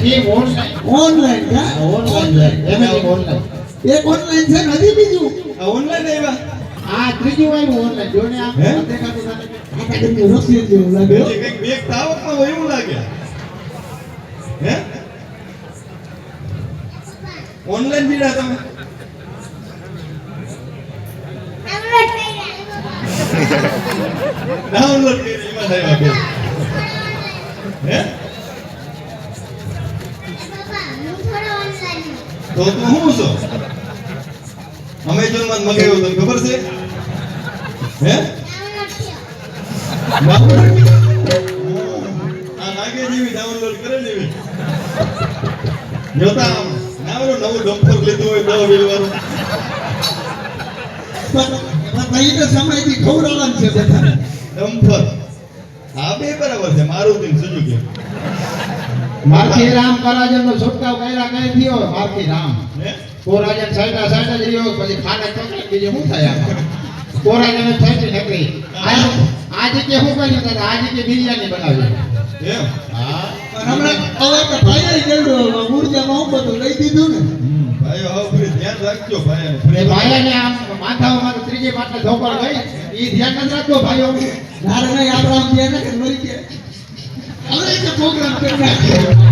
એ online online હા online એમ online એક online છે ને હજી બીજું ઓનલાઈન આવ્યા આ ત્રીજું આવ્યું ઓનલાઈન જોને આ હે? દેખાતું નથી આ કાંઈક રસી જેવું લાગે હો. હજી કંઈક બેગ તાવકમાં હોય એવું લાગે હે ઓનલાઈન બીડા તમે ડાઉનલોડ કરી એમાં થાય બે હે તો તું શું છો અમેઝોન માં મગાવ્યો તને ખબર છે હે આ લાગે જેવી ડાઉનલોડ કરે ને એવી જોતા આમ નાવરો નવું ડમ્પર લીધું હોય 10 વ્હીલ વાળું પણ એ તો સમયથી ખવડાવવાનું છે બધાને. ડમ્પર હા બે બરાબર છે મારુતિ સુઝુકી મારથી રામ કરાજન નો છોટકાવ કર્યા કઈ થયો મારથી રામ હે કોરાજન સાઈડા સાઈડા જ રહ્યો પછી ખાડા ચોકડી બીજું શું થાય આમાં કોરાજન સાઈડ નીકળી આજે કે શું કર્યું દાદા આજે કે બિરયાની બનાવી એમ હા પણ હમણાં હવે તો ભાઈએ ગયેલું ઉર્જામાં હું બધું લઈ દીધું ને ભાઈ હવે પૂરી ધ્યાન રાખજો ભાઈ એ ભાઈને આમ માથામાં ત્રીજી માટલે ધોકડ ગઈ એ ધ્યાન નથી રાખતો ભાઈઓ નારે નહીં આપણે આમ ધ્યાન રાખીને મરી ગયા હવે એક પ્રોગ્રામ કરી નાખ્યો